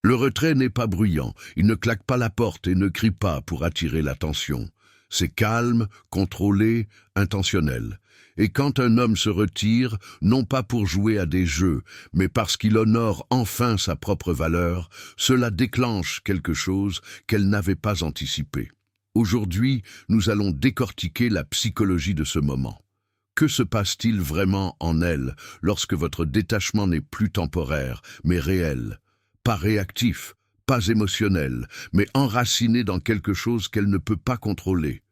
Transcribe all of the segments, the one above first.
Le retrait n'est pas bruyant, il ne claque pas la porte et ne crie pas pour attirer l'attention. C'est calme, contrôlé, intentionnel. Et quand un homme se retire, non pas pour jouer à des jeux, mais parce qu'il honore enfin sa propre valeur, cela déclenche quelque chose qu'elle n'avait pas anticipé. Aujourd'hui, nous allons décortiquer la psychologie de ce moment. Que se passe-t-il vraiment en elle lorsque votre détachement n'est plus temporaire, mais réel? Pas réactif, pas émotionnel, mais enraciné dans quelque chose qu'elle ne peut pas contrôler.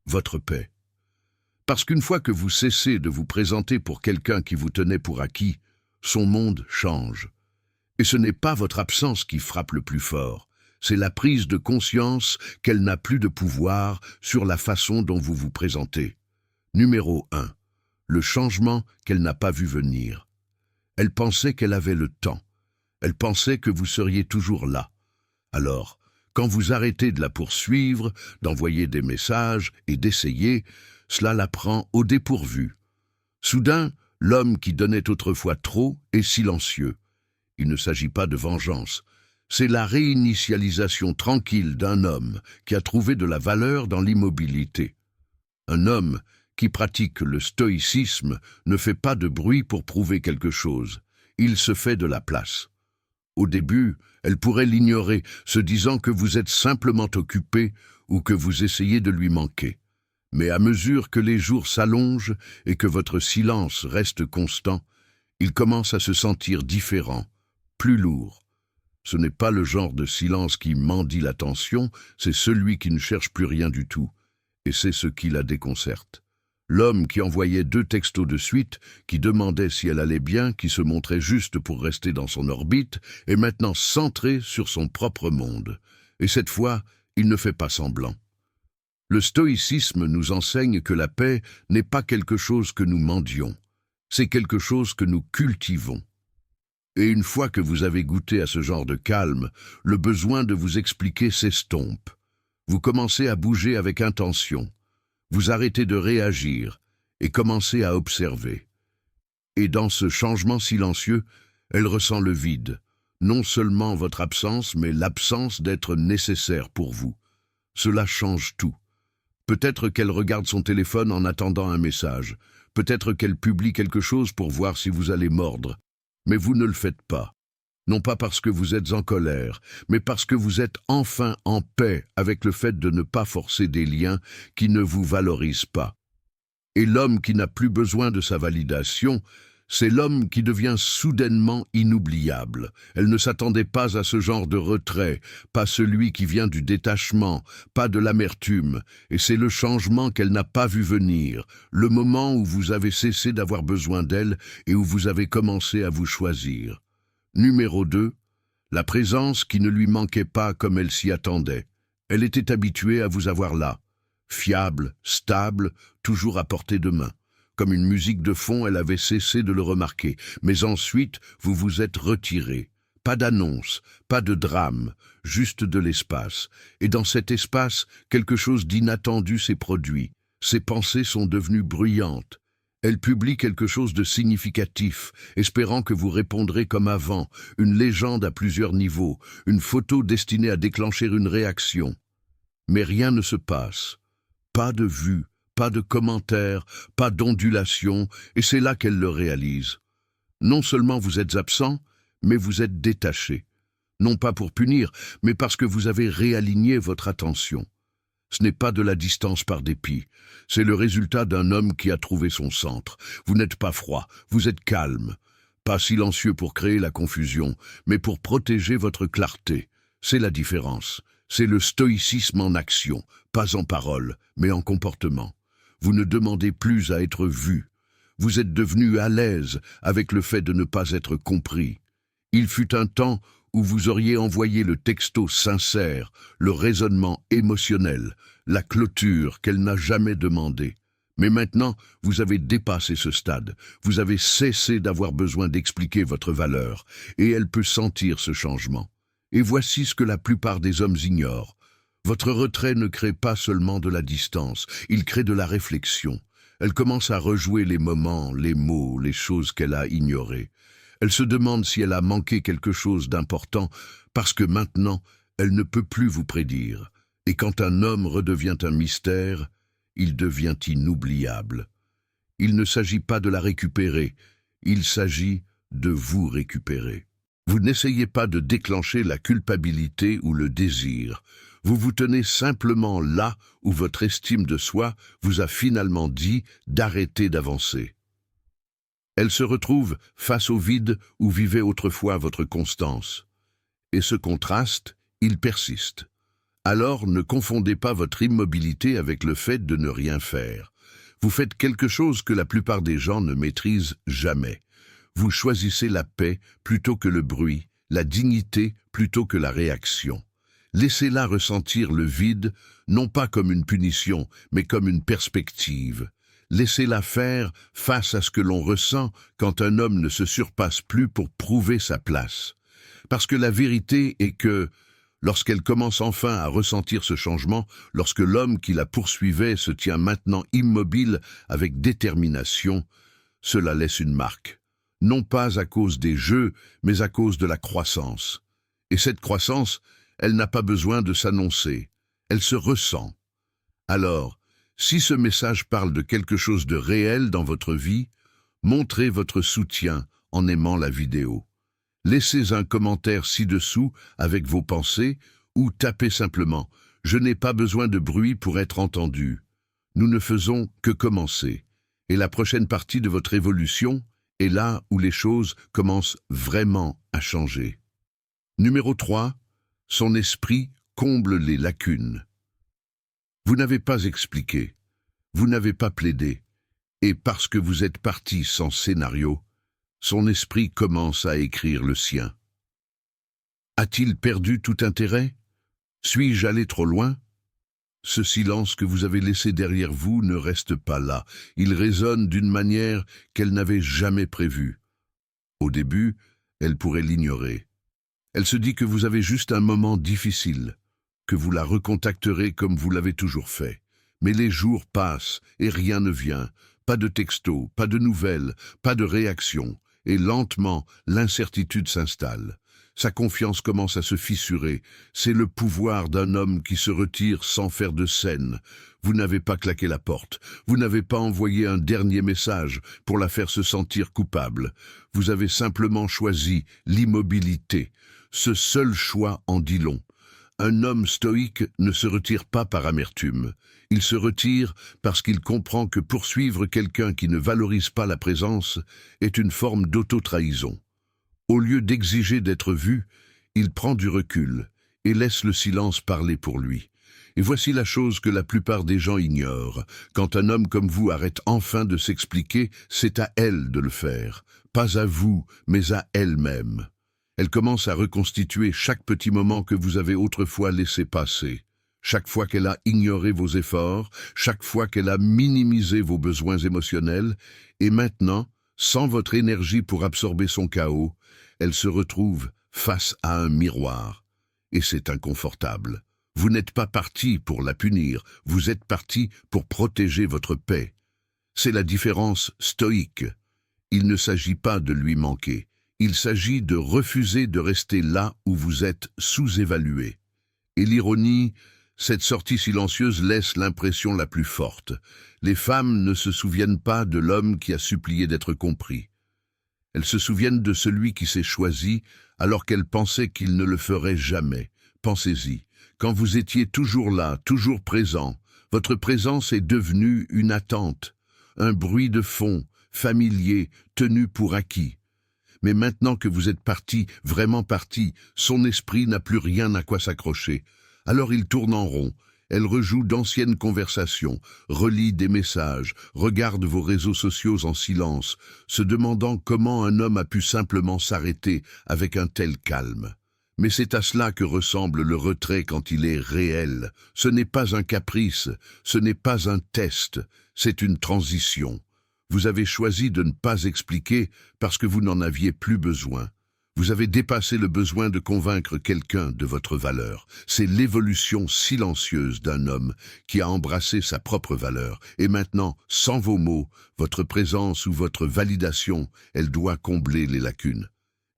Votre paix. Parce qu'une fois que vous cessez de vous présenter pour quelqu'un qui vous tenait pour acquis, son monde change. Et ce n'est pas votre absence qui frappe le plus fort, c'est la prise de conscience qu'elle n'a plus de pouvoir sur la façon dont vous vous présentez. Numéro 1. Le changement qu'elle n'a pas vu venir. Elle pensait qu'elle avait le temps. Elle pensait que vous seriez toujours là. Alors, quand vous arrêtez de la poursuivre, d'envoyer des messages et d'essayer, cela la prend au dépourvu. Soudain, l'homme qui donnait autrefois trop est silencieux. Il ne s'agit pas de vengeance. C'est la réinitialisation tranquille d'un homme qui a trouvé de la valeur dans l'immobilité. Un homme qui pratique le stoïcisme ne fait pas de bruit pour prouver quelque chose. Il se fait de la place. Au début, elle pourrait l'ignorer, se disant que vous êtes simplement occupé ou que vous essayez de lui manquer. Mais à mesure que les jours s'allongent et que votre silence reste constant, il commence à se sentir différent, plus lourd. Ce n'est pas le genre de silence qui mendie l'attention, c'est celui qui ne cherche plus rien du tout. Et c'est ce qui la déconcerte. L'homme qui envoyait 2 textos de suite, qui demandait si elle allait bien, qui se montrait juste pour rester dans son orbite, est maintenant centré sur son propre monde. Et cette fois, il ne fait pas semblant. Le stoïcisme nous enseigne que la paix n'est pas quelque chose que nous mendions, c'est quelque chose que nous cultivons. Et une fois que vous avez goûté à ce genre de calme, le besoin de vous expliquer s'estompe. Vous commencez à bouger avec intention. Vous arrêtez de réagir et commencez à observer. Et dans ce changement silencieux, elle ressent le vide, non seulement votre absence, mais l'absence d'être nécessaire pour vous. Cela change tout. Peut-être qu'elle regarde son téléphone en attendant un message. Peut-être qu'elle publie quelque chose pour voir si vous allez mordre. Mais vous ne le faites pas. Non pas parce que vous êtes en colère, mais parce que vous êtes enfin en paix avec le fait de ne pas forcer des liens qui ne vous valorisent pas. Et l'homme qui n'a plus besoin de sa validation, c'est l'homme qui devient soudainement inoubliable. Elle ne s'attendait pas à ce genre de retrait, pas celui qui vient du détachement, pas de l'amertume, et c'est le changement qu'elle n'a pas vu venir, le moment où vous avez cessé d'avoir besoin d'elle et où vous avez commencé à vous choisir. Numéro 2, la présence qui ne lui manquait pas comme elle s'y attendait. Elle était habituée à vous avoir là, fiable, stable, toujours à portée de main. Comme une musique de fond, elle avait cessé de le remarquer. Mais ensuite, vous vous êtes retiré. Pas d'annonce, pas de drame, juste de l'espace. Et dans cet espace, quelque chose d'inattendu s'est produit. Ses pensées sont devenues bruyantes. Elle publie quelque chose de significatif, espérant que vous répondrez comme avant, une légende à plusieurs niveaux, une photo destinée à déclencher une réaction. Mais rien ne se passe. Pas de vue. Pas de commentaires, pas d'ondulation, et c'est là qu'elle le réalise. Non seulement vous êtes absent, mais vous êtes détaché. Non pas pour punir, mais parce que vous avez réaligné votre attention. Ce n'est pas de la distance par dépit, c'est le résultat d'un homme qui a trouvé son centre. Vous n'êtes pas froid, vous êtes calme. Pas silencieux pour créer la confusion, mais pour protéger votre clarté. C'est la différence. C'est le stoïcisme en action, pas en parole, mais en comportement. Vous ne demandez plus à être vu. Vous êtes devenu à l'aise avec le fait de ne pas être compris. Il fut un temps où vous auriez envoyé le texto sincère, le raisonnement émotionnel, la clôture qu'elle n'a jamais demandé. Mais maintenant, vous avez dépassé ce stade. Vous avez cessé d'avoir besoin d'expliquer votre valeur, et elle peut sentir ce changement. Et voici ce que la plupart des hommes ignorent. Votre retrait ne crée pas seulement de la distance, il crée de la réflexion. Elle commence à rejouer les moments, les mots, les choses qu'elle a ignorées. Elle se demande si elle a manqué quelque chose d'important parce que maintenant, elle ne peut plus vous prédire. Et quand un homme redevient un mystère, il devient inoubliable. Il ne s'agit pas de la récupérer, il s'agit de vous récupérer. Vous n'essayez pas de déclencher la culpabilité ou le désir. Vous vous tenez simplement là où votre estime de soi vous a finalement dit d'arrêter d'avancer. Elle se retrouve face au vide où vivait autrefois votre constance. Et ce contraste, il persiste. Alors ne confondez pas votre immobilité avec le fait de ne rien faire. Vous faites quelque chose que la plupart des gens ne maîtrisent jamais. Vous choisissez la paix plutôt que le bruit, la dignité plutôt que la réaction. Laissez-la ressentir le vide, non pas comme une punition, mais comme une perspective. Laissez-la faire face à ce que l'on ressent quand un homme ne se surpasse plus pour prouver sa place. Parce que la vérité est que, lorsqu'elle commence enfin à ressentir ce changement, lorsque l'homme qui la poursuivait se tient maintenant immobile avec détermination, cela laisse une marque. Non pas à cause des jeux, mais à cause de la croissance. Et cette croissance, elle n'a pas besoin de s'annoncer, elle se ressent. Alors, si ce message parle de quelque chose de réel dans votre vie, montrez votre soutien en aimant la vidéo. Laissez un commentaire ci-dessous avec vos pensées ou tapez simplement « Je n'ai pas besoin de bruit pour être entendu ». Nous ne faisons que commencer. Et la prochaine partie de votre évolution est là où les choses commencent vraiment à changer. Numéro 3. Son esprit comble les lacunes. Vous n'avez pas expliqué, vous n'avez pas plaidé, et parce que vous êtes parti sans scénario, son esprit commence à écrire le sien. A-t-il perdu tout intérêt? Suis-je allé trop loin? Ce silence que vous avez laissé derrière vous ne reste pas là, il résonne d'une manière qu'elle n'avait jamais prévue. Au début, elle pourrait l'ignorer. Elle se dit que vous avez juste un moment difficile, que vous la recontacterez comme vous l'avez toujours fait. Mais les jours passent et rien ne vient, pas de texto, pas de nouvelles, pas de réaction, et lentement, l'incertitude s'installe. Sa confiance commence à se fissurer. C'est le pouvoir d'un homme qui se retire sans faire de scène. Vous n'avez pas claqué la porte. Vous n'avez pas envoyé un dernier message pour la faire se sentir coupable. Vous avez simplement choisi l'immobilité. Ce seul choix en dit long. Un homme stoïque ne se retire pas par amertume. Il se retire parce qu'il comprend que poursuivre quelqu'un qui ne valorise pas la présence est une forme d'auto-trahison. Au lieu d'exiger d'être vu, il prend du recul et laisse le silence parler pour lui. Et voici la chose que la plupart des gens ignorent. Quand un homme comme vous arrête enfin de s'expliquer, c'est à elle de le faire. Pas à vous, mais à elle-même. Elle commence à reconstituer chaque petit moment que vous avez autrefois laissé passer. Chaque fois qu'elle a ignoré vos efforts, chaque fois qu'elle a minimisé vos besoins émotionnels, et maintenant, sans votre énergie pour absorber son chaos, elle se retrouve face à un miroir. Et c'est inconfortable. Vous n'êtes pas parti pour la punir, vous êtes parti pour protéger votre paix. C'est la différence stoïque. Il ne s'agit pas de lui manquer. Il s'agit de refuser de rester là où vous êtes sous-évalué. Et l'ironie, cette sortie silencieuse laisse l'impression la plus forte. Les femmes ne se souviennent pas de l'homme qui a supplié d'être compris. Elles se souviennent de celui qui s'est choisi alors qu'elles pensaient qu'il ne le ferait jamais. Pensez-y, quand vous étiez toujours là, toujours présent, votre présence est devenue une attente, un bruit de fond, familier, tenu pour acquis. Mais maintenant que vous êtes parti, vraiment parti, son esprit n'a plus rien à quoi s'accrocher. Alors il tourne en rond, elle rejoue d'anciennes conversations, relit des messages, regarde vos réseaux sociaux en silence, se demandant comment un homme a pu simplement s'arrêter avec un tel calme. Mais c'est à cela que ressemble le retrait quand il est réel. Ce n'est pas un caprice, ce n'est pas un test, c'est une transition. Vous avez choisi de ne pas expliquer parce que vous n'en aviez plus besoin. Vous avez dépassé le besoin de convaincre quelqu'un de votre valeur. C'est l'évolution silencieuse d'un homme qui a embrassé sa propre valeur. Et maintenant, sans vos mots, votre présence ou votre validation, elle doit combler les lacunes.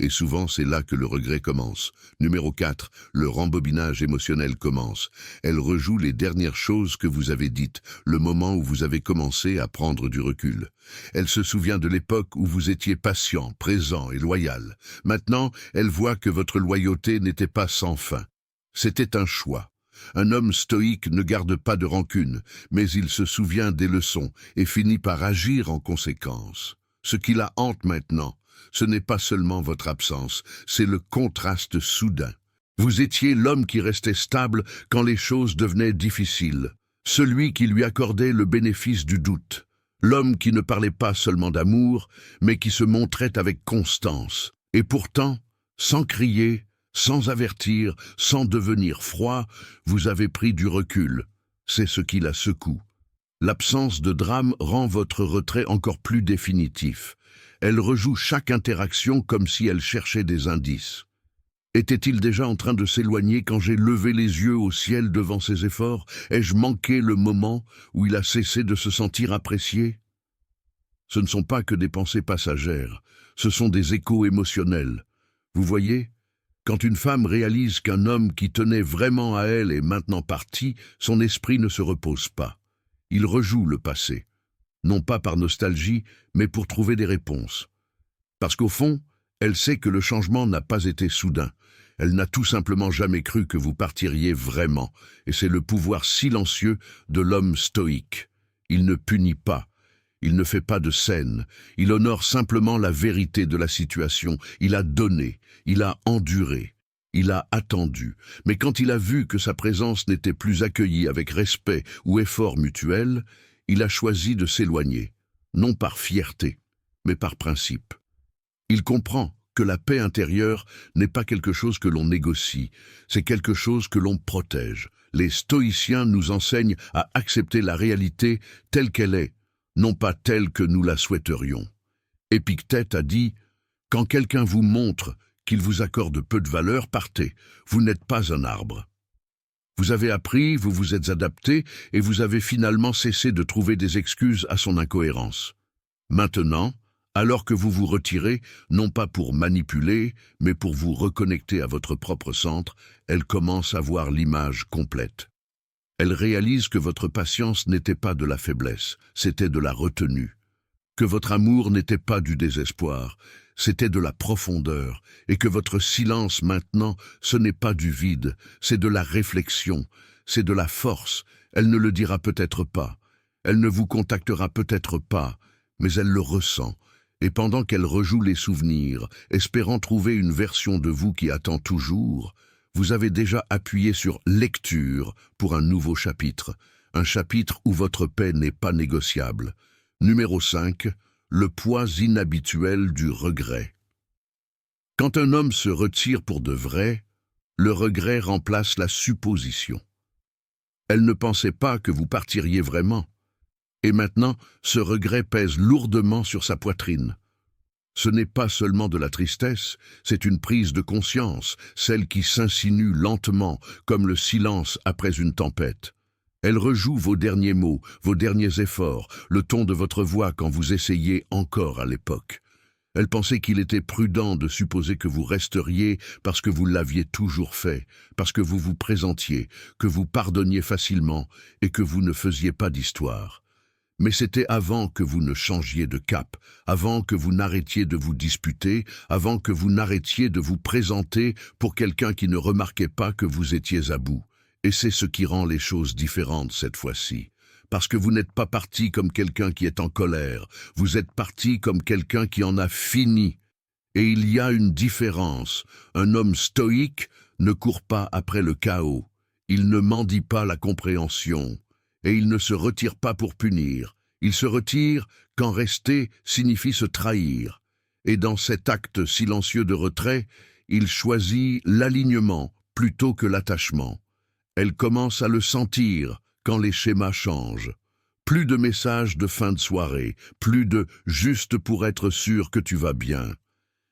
Et souvent, c'est là que le regret commence. Numéro 4, le rembobinage émotionnel commence. Elle rejoue les dernières choses que vous avez dites, le moment où vous avez commencé à prendre du recul. Elle se souvient de l'époque où vous étiez patient, présent et loyal. Maintenant, elle voit que votre loyauté n'était pas sans fin. C'était un choix. Un homme stoïque ne garde pas de rancune, mais il se souvient des leçons et finit par agir en conséquence. Ce qui la hante maintenant, ce n'est pas seulement votre absence, c'est le contraste soudain. Vous étiez l'homme qui restait stable quand les choses devenaient difficiles, celui qui lui accordait le bénéfice du doute, l'homme qui ne parlait pas seulement d'amour, mais qui se montrait avec constance. Et pourtant, sans crier, sans avertir, sans devenir froid, vous avez pris du recul. C'est ce qui la secoue. L'absence de drame rend votre retrait encore plus définitif. Elle rejoue chaque interaction comme si elle cherchait des indices. Était-il déjà en train de s'éloigner quand j'ai levé les yeux au ciel devant ses efforts? Ai-je manqué le moment où il a cessé de se sentir apprécié? Ce ne sont pas que des pensées passagères, ce sont des échos émotionnels. Vous voyez, quand une femme réalise qu'un homme qui tenait vraiment à elle est maintenant parti, son esprit ne se repose pas. Il rejoue le passé. Non pas par nostalgie, mais pour trouver des réponses. Parce qu'au fond, elle sait que le changement n'a pas été soudain. Elle n'a tout simplement jamais cru que vous partiriez vraiment, et c'est le pouvoir silencieux de l'homme stoïque. Il ne punit pas, il ne fait pas de scène, il honore simplement la vérité de la situation. Il a donné, il a enduré, il a attendu, mais quand il a vu que sa présence n'était plus accueillie avec respect ou effort mutuel, il a choisi de s'éloigner, non par fierté, mais par principe. Il comprend que la paix intérieure n'est pas quelque chose que l'on négocie, c'est quelque chose que l'on protège. Les stoïciens nous enseignent à accepter la réalité telle qu'elle est, non pas telle que nous la souhaiterions. Épictète a dit « Quand quelqu'un vous montre qu'il vous accorde peu de valeur, partez, vous n'êtes pas un arbre ». Vous avez appris, vous vous êtes adapté et vous avez finalement cessé de trouver des excuses à son incohérence. Maintenant, alors que vous vous retirez, non pas pour manipuler, mais pour vous reconnecter à votre propre centre, elle commence à voir l'image complète. Elle réalise que votre patience n'était pas de la faiblesse, c'était de la retenue. Que votre amour n'était pas du désespoir, c'était de la profondeur, et que votre silence maintenant, ce n'est pas du vide, c'est de la réflexion, c'est de la force. Elle ne le dira peut-être pas, elle ne vous contactera peut-être pas, mais elle le ressent, et pendant qu'elle rejoue les souvenirs, espérant trouver une version de vous qui attend toujours, vous avez déjà appuyé sur « lecture » pour un nouveau chapitre, un chapitre où votre paix n'est pas négociable. Numéro 5. Le poids inhabituel du regret. Quand un homme se retire pour de vrai, le regret remplace la supposition. Elle ne pensait pas que vous partiriez vraiment. Et maintenant, ce regret pèse lourdement sur sa poitrine. Ce n'est pas seulement de la tristesse, c'est une prise de conscience, celle qui s'insinue lentement, comme le silence après une tempête. Elle rejoue vos derniers mots, vos derniers efforts, le ton de votre voix quand vous essayiez encore à l'époque. Elle pensait qu'il était prudent de supposer que vous resteriez parce que vous l'aviez toujours fait, parce que vous vous présentiez, que vous pardonniez facilement et que vous ne faisiez pas d'histoire. Mais c'était avant que vous ne changiez de cap, avant que vous n'arrêtiez de vous disputer, avant que vous n'arrêtiez de vous présenter pour quelqu'un qui ne remarquait pas que vous étiez à bout. Et c'est ce qui rend les choses différentes cette fois-ci. Parce que vous n'êtes pas parti comme quelqu'un qui est en colère, vous êtes parti comme quelqu'un qui en a fini. Et il y a une différence. Un homme stoïque ne court pas après le chaos. Il ne mendie pas la compréhension. Et il ne se retire pas pour punir. Il se retire quand rester signifie se trahir. Et dans cet acte silencieux de retrait, il choisit l'alignement plutôt que l'attachement. Elle commence à le sentir quand les schémas changent. Plus de messages de fin de soirée, plus de « juste pour être sûr que tu vas bien ».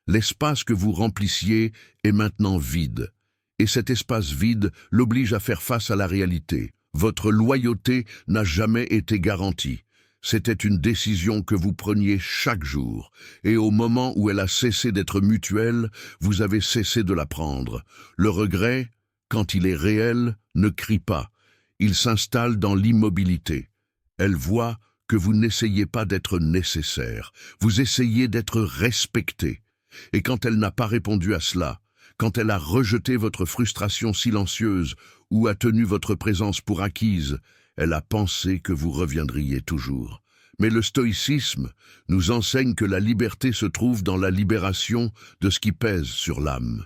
L'espace que vous remplissiez est maintenant vide. Et cet espace vide l'oblige à faire face à la réalité. Votre loyauté n'a jamais été garantie. C'était une décision que vous preniez chaque jour. Et au moment où elle a cessé d'être mutuelle, vous avez cessé de la prendre. Le regret, quand il est réel, ne crie pas. Il s'installe dans l'immobilité. Elle voit que vous n'essayez pas d'être nécessaire. Vous essayez d'être respecté. Et quand elle n'a pas répondu à cela, quand elle a rejeté votre frustration silencieuse ou a tenu votre présence pour acquise, elle a pensé que vous reviendriez toujours. Mais le stoïcisme nous enseigne que la liberté se trouve dans la libération de ce qui pèse sur l'âme.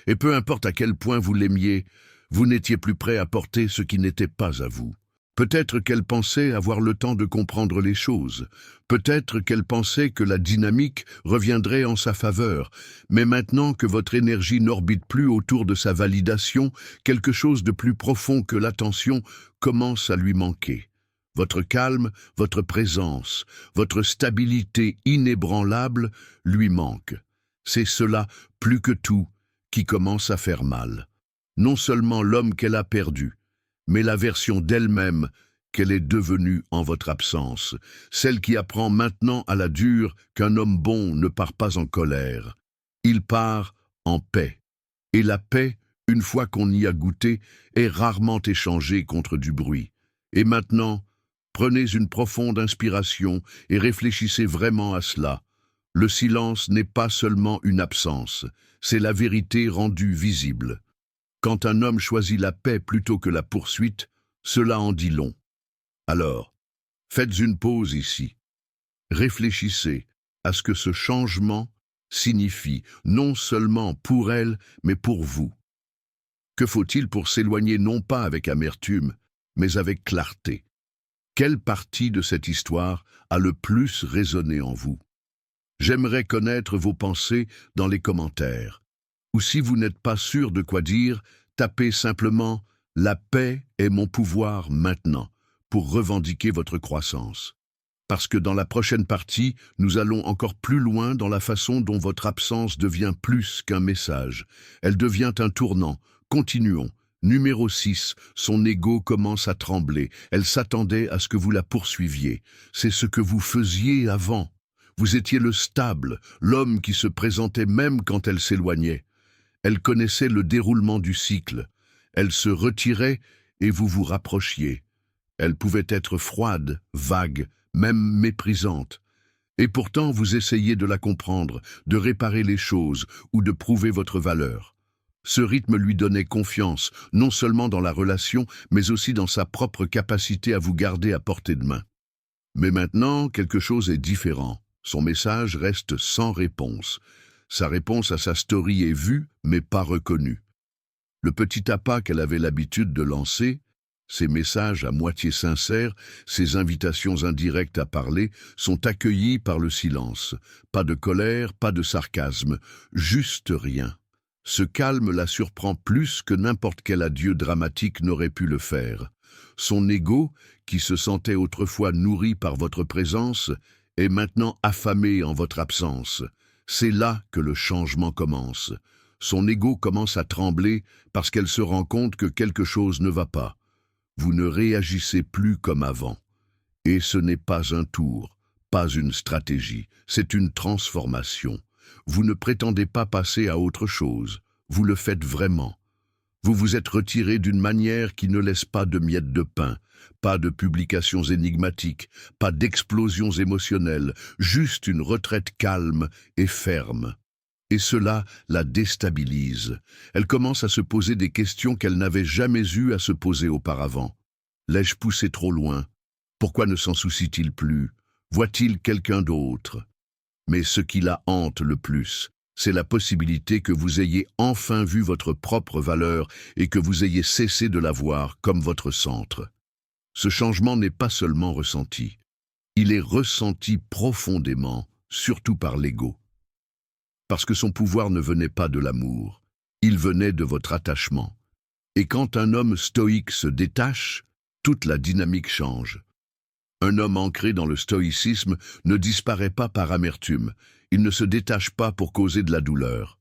Et peu importe à quel point vous l'aimiez, vous n'étiez plus prêt à porter ce qui n'était pas à vous. Peut-être qu'elle pensait avoir le temps de comprendre les choses. Peut-être qu'elle pensait que la dynamique reviendrait en sa faveur. Mais maintenant que votre énergie n'orbite plus autour de sa validation, quelque chose de plus profond que l'attention commence à lui manquer. Votre calme, votre présence, votre stabilité inébranlable lui manquent. C'est cela, plus que tout, qui commence à faire mal. Non seulement l'homme qu'elle a perdu, mais la version d'elle-même qu'elle est devenue en votre absence, celle qui apprend maintenant à la dure qu'un homme bon ne part pas en colère. Il part en paix. Et la paix, une fois qu'on y a goûté, est rarement échangée contre du bruit. Et maintenant, prenez une profonde inspiration et réfléchissez vraiment à cela. Le silence n'est pas seulement une absence, c'est la vérité rendue visible. Quand un homme choisit la paix plutôt que la poursuite, cela en dit long. Alors, faites une pause ici. Réfléchissez à ce que ce changement signifie, non seulement pour elle, mais pour vous. Que faut-il pour s'éloigner non pas avec amertume, mais avec clarté? Quelle partie de cette histoire a le plus résonné en vous? J'aimerais connaître vos pensées dans les commentaires. Ou si vous n'êtes pas sûr de quoi dire, tapez simplement « La paix est mon pouvoir maintenant » pour revendiquer votre croissance. Parce que dans la prochaine partie, nous allons encore plus loin dans la façon dont votre absence devient plus qu'un message. Elle devient un tournant. Continuons. Numéro 6, son ego commence à trembler. Elle s'attendait à ce que vous la poursuiviez. C'est ce que vous faisiez avant. Vous étiez le stable, l'homme qui se présentait même quand elle s'éloignait. Elle connaissait le déroulement du cycle. Elle se retirait et vous vous rapprochiez. Elle pouvait être froide, vague, même méprisante. Et pourtant, vous essayez de la comprendre, de réparer les choses ou de prouver votre valeur. Ce rythme lui donnait confiance, non seulement dans la relation, mais aussi dans sa propre capacité à vous garder à portée de main. Mais maintenant, quelque chose est différent. Son message reste sans réponse. Sa réponse à sa story est vue, mais pas reconnue. Le petit appât qu'elle avait l'habitude de lancer, ses messages à moitié sincères, ses invitations indirectes à parler, sont accueillis par le silence. Pas de colère, pas de sarcasme, juste rien. Ce calme la surprend plus que n'importe quel adieu dramatique n'aurait pu le faire. Son ego, qui se sentait autrefois nourri par votre présence, est maintenant affamé en votre absence. C'est là que le changement commence. Son ego commence à trembler parce qu'elle se rend compte que quelque chose ne va pas. Vous ne réagissez plus comme avant. Et ce n'est pas un tour, pas une stratégie, c'est une transformation. Vous ne prétendez pas passer à autre chose, vous le faites vraiment. Vous vous êtes retiré d'une manière qui ne laisse pas de miettes de pain, pas de publications énigmatiques, pas d'explosions émotionnelles, juste une retraite calme et ferme. Et cela la déstabilise. Elle commence à se poser des questions qu'elle n'avait jamais eu à se poser auparavant. L'ai-je poussé trop loin? Pourquoi ne s'en soucie-t-il plus? Voit-il quelqu'un d'autre? Mais ce qui la hante le plus, c'est la possibilité que vous ayez enfin vu votre propre valeur et que vous ayez cessé de la voir comme votre centre. Ce changement n'est pas seulement ressenti, il est ressenti profondément, surtout par l'ego. Parce que son pouvoir ne venait pas de l'amour, il venait de votre attachement. Et quand un homme stoïque se détache, toute la dynamique change. Un homme ancré dans le stoïcisme ne disparaît pas par amertume, il ne se détache pas pour causer de la douleur.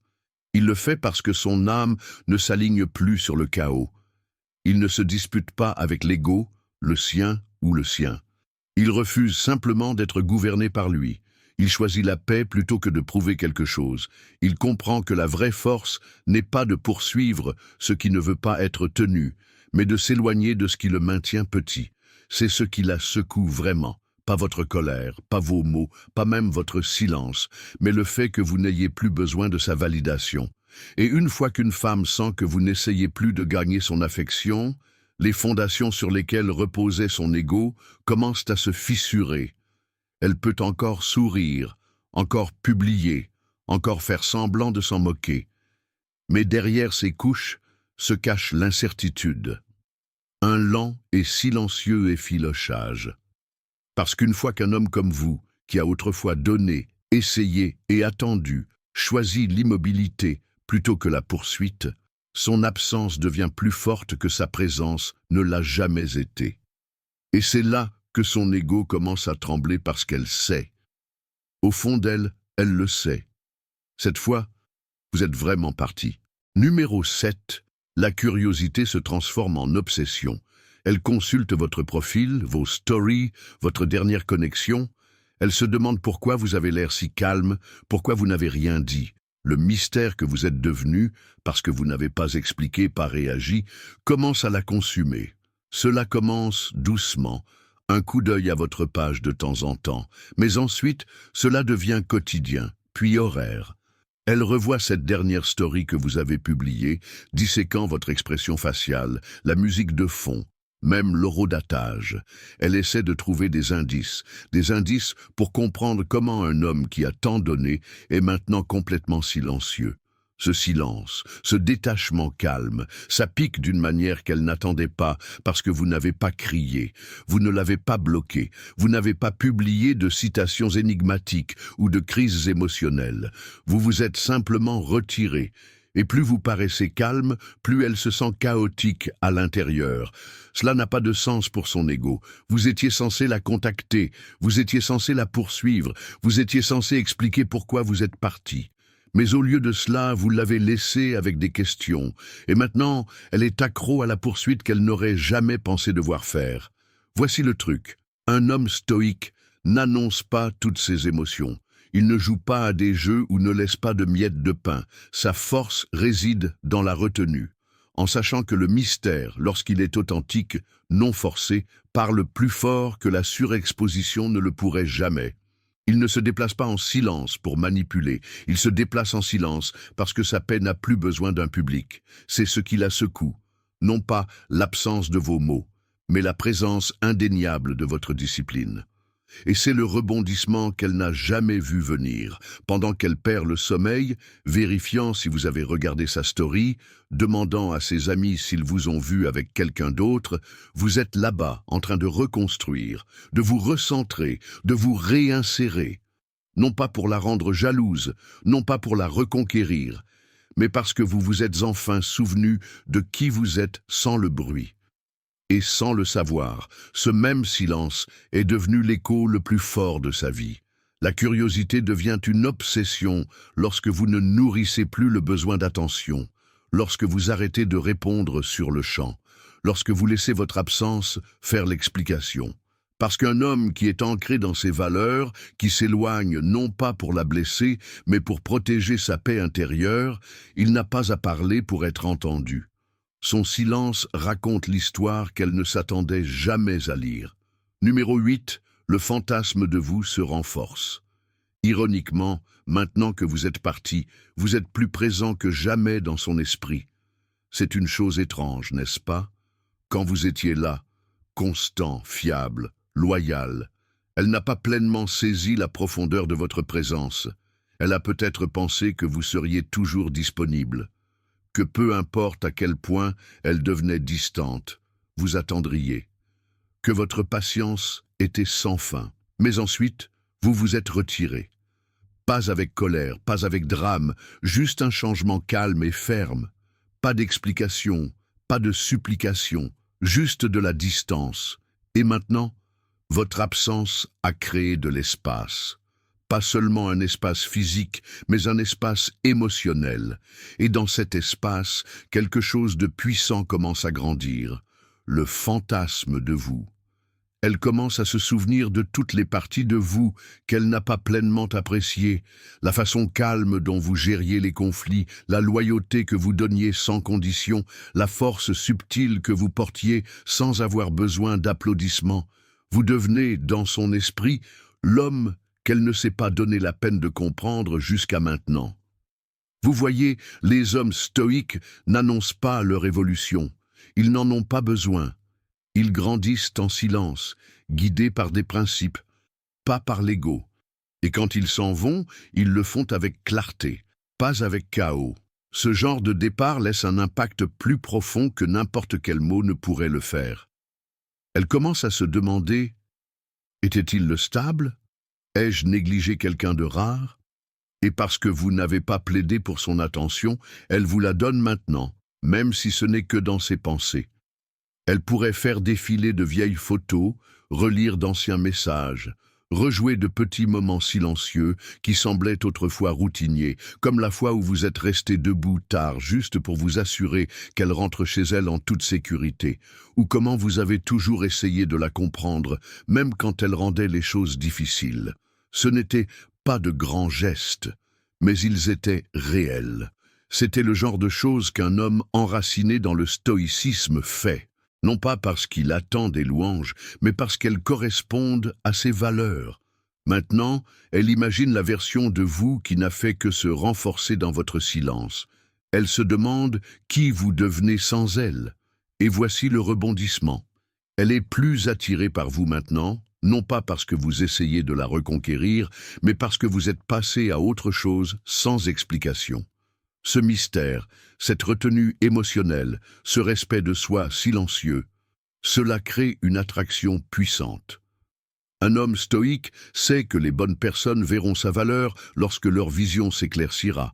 Il le fait parce que son âme ne s'aligne plus sur le chaos. Il ne se dispute pas avec l'ego, le sien ou le sien. Il refuse simplement d'être gouverné par lui. Il choisit la paix plutôt que de prouver quelque chose. Il comprend que la vraie force n'est pas de poursuivre ce qui ne veut pas être tenu, mais de s'éloigner de ce qui le maintient petit. C'est ce qui la secoue vraiment. Pas votre colère, pas vos mots, pas même votre silence, mais le fait que vous n'ayez plus besoin de sa validation. Et une fois qu'une femme sent que vous n'essayez plus de gagner son affection, les fondations sur lesquelles reposait son ego commencent à se fissurer. Elle peut encore sourire, encore publier, encore faire semblant de s'en moquer. Mais derrière ces couches se cache l'incertitude. Un lent et silencieux effilochage. Parce qu'une fois qu'un homme comme vous, qui a autrefois donné, essayé et attendu, choisit l'immobilité plutôt que la poursuite, son absence devient plus forte que sa présence ne l'a jamais été. Et c'est là que son ego commence à trembler parce qu'elle sait. Au fond d'elle, elle le sait. Cette fois, vous êtes vraiment parti. Numéro 7. La curiosité se transforme en obsession. Elle consulte votre profil, vos stories, votre dernière connexion. Elle se demande pourquoi vous avez l'air si calme, pourquoi vous n'avez rien dit. Le mystère que vous êtes devenu, parce que vous n'avez pas expliqué, pas réagi, commence à la consumer. Cela commence doucement, un coup d'œil à votre page de temps en temps, mais ensuite, cela devient quotidien, puis horaire. Elle revoit cette dernière story que vous avez publiée, disséquant votre expression faciale, la musique de fond, même l'horodatage. Elle essaie de trouver des indices pour comprendre comment un homme qui a tant donné est maintenant complètement silencieux. Ce silence, ce détachement calme, ça pique d'une manière qu'elle n'attendait pas parce que vous n'avez pas crié, vous ne l'avez pas bloqué, vous n'avez pas publié de citations énigmatiques ou de crises émotionnelles. Vous vous êtes simplement retiré. Et plus vous paraissez calme, plus elle se sent chaotique à l'intérieur. Cela n'a pas de sens pour son ego. Vous étiez censé la contacter, vous étiez censé la poursuivre, vous étiez censé expliquer pourquoi vous êtes parti. Mais au lieu de cela, vous l'avez laissée avec des questions. Et maintenant, elle est accro à la poursuite qu'elle n'aurait jamais pensé devoir faire. Voici le truc. Un homme stoïque n'annonce pas toutes ses émotions. Il ne joue pas à des jeux ou ne laisse pas de miettes de pain. Sa force réside dans la retenue, en sachant que le mystère, lorsqu'il est authentique, non forcé, parle plus fort que la surexposition ne le pourrait jamais. Il ne se déplace pas en silence pour manipuler, il se déplace en silence parce que sa paix n'a plus besoin d'un public. C'est ce qui la secoue, non pas l'absence de vos mots, mais la présence indéniable de votre discipline. Et c'est le rebondissement qu'elle n'a jamais vu venir. Pendant qu'elle perd le sommeil, vérifiant si vous avez regardé sa story, demandant à ses amis s'ils vous ont vu avec quelqu'un d'autre, vous êtes là-bas en train de reconstruire, de vous recentrer, de vous réinsérer. Non pas pour la rendre jalouse, non pas pour la reconquérir, mais parce que vous vous êtes enfin souvenu de qui vous êtes sans le bruit. Et sans le savoir, ce même silence est devenu l'écho le plus fort de sa vie. La curiosité devient une obsession lorsque vous ne nourrissez plus le besoin d'attention, lorsque vous arrêtez de répondre sur le champ, lorsque vous laissez votre absence faire l'explication. Parce qu'un homme qui est ancré dans ses valeurs, qui s'éloigne non pas pour la blesser, mais pour protéger sa paix intérieure, il n'a pas à parler pour être entendu. Son silence raconte l'histoire qu'elle ne s'attendait jamais à lire. Numéro 8, le fantasme de vous se renforce. Ironiquement, maintenant que vous êtes parti, vous êtes plus présent que jamais dans son esprit. C'est une chose étrange, n'est-ce pas? Quand vous étiez là, constant, fiable, loyal, elle n'a pas pleinement saisi la profondeur de votre présence. Elle a peut-être pensé que vous seriez toujours disponible, que peu importe à quel point elle devenait distante, vous attendriez, que votre patience était sans fin. Mais ensuite, vous vous êtes retiré. Pas avec colère, pas avec drame, juste un changement calme et ferme. Pas d'explication, pas de supplication, juste de la distance. Et maintenant, Votre absence a créé de l'espace. Pas seulement un espace physique, mais un espace émotionnel. Et dans cet espace, quelque chose de puissant commence à grandir. Le fantasme de vous. Elle commence à se souvenir de toutes les parties de vous qu'elle n'a pas pleinement appréciées, la façon calme dont vous gériez les conflits, la loyauté que vous donniez sans condition, la force subtile que vous portiez sans avoir besoin d'applaudissements. Vous devenez, dans son esprit, l'homme qu'elle ne s'est pas donné la peine de comprendre jusqu'à maintenant. Vous voyez, les hommes stoïques n'annoncent pas leur évolution. Ils n'en ont pas besoin. Ils grandissent en silence, guidés par des principes, pas par l'ego. Et quand ils s'en vont, ils le font avec clarté, pas avec chaos. Ce genre de départ laisse un impact plus profond que n'importe quel mot ne pourrait le faire. Elle commence à se demander, était-il le stable? Ai-je négligé quelqu'un de rare? Et parce que vous n'avez pas plaidé pour son attention, elle vous la donne maintenant, même si ce n'est que dans ses pensées. Elle pourrait faire défiler de vieilles photos, relire d'anciens messages, rejouer de petits moments silencieux qui semblaient autrefois routiniers, comme la fois où vous êtes resté debout tard juste pour vous assurer qu'elle rentre chez elle en toute sécurité, ou comment vous avez toujours essayé de la comprendre, même quand elle rendait les choses difficiles. Ce n'étaient pas de grands gestes, mais ils étaient réels. C'était le genre de choses qu'un homme enraciné dans le stoïcisme fait. Non pas parce qu'il attend des louanges, mais parce qu'elles correspondent à ses valeurs. Maintenant, elle imagine la version de vous qui n'a fait que se renforcer dans votre silence. Elle se demande qui vous devenez sans elle. Et voici le rebondissement. Elle est plus attirée par vous maintenant, non pas parce que vous essayez de la reconquérir, mais parce que vous êtes passé à autre chose sans explication. Ce mystère, cette retenue émotionnelle, ce respect de soi silencieux, cela crée une attraction puissante. Un homme stoïque sait que les bonnes personnes verront sa valeur lorsque leur vision s'éclaircira.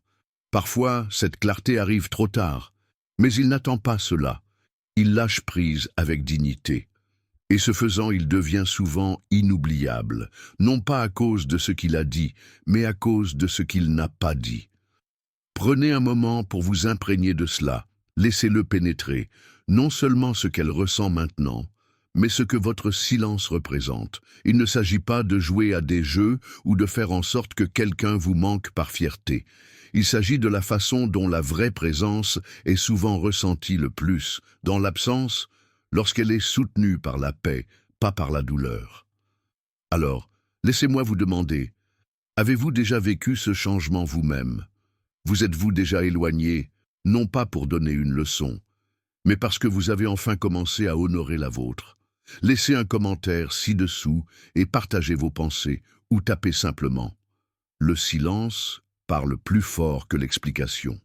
Parfois, cette clarté arrive trop tard, mais il n'attend pas cela. Il lâche prise avec dignité. Et ce faisant, il devient souvent inoubliable, non pas à cause de ce qu'il a dit, mais à cause de ce qu'il n'a pas dit. Prenez un moment pour vous imprégner de cela. Laissez-le pénétrer, non seulement ce qu'elle ressent maintenant, mais ce que votre silence représente. Il ne s'agit pas de jouer à des jeux ou de faire en sorte que quelqu'un vous manque par fierté. Il s'agit de la façon dont la vraie présence est souvent ressentie le plus, dans l'absence, lorsqu'elle est soutenue par la paix, pas par la douleur. Alors, laissez-moi vous demander, avez-vous déjà vécu ce changement vous-même? Vous êtes-vous déjà éloigné, non pas pour donner une leçon, mais parce que vous avez enfin commencé à honorer la vôtre? Laissez un commentaire ci-dessous et partagez vos pensées, ou tapez simplement. Le silence parle plus fort que l'explication.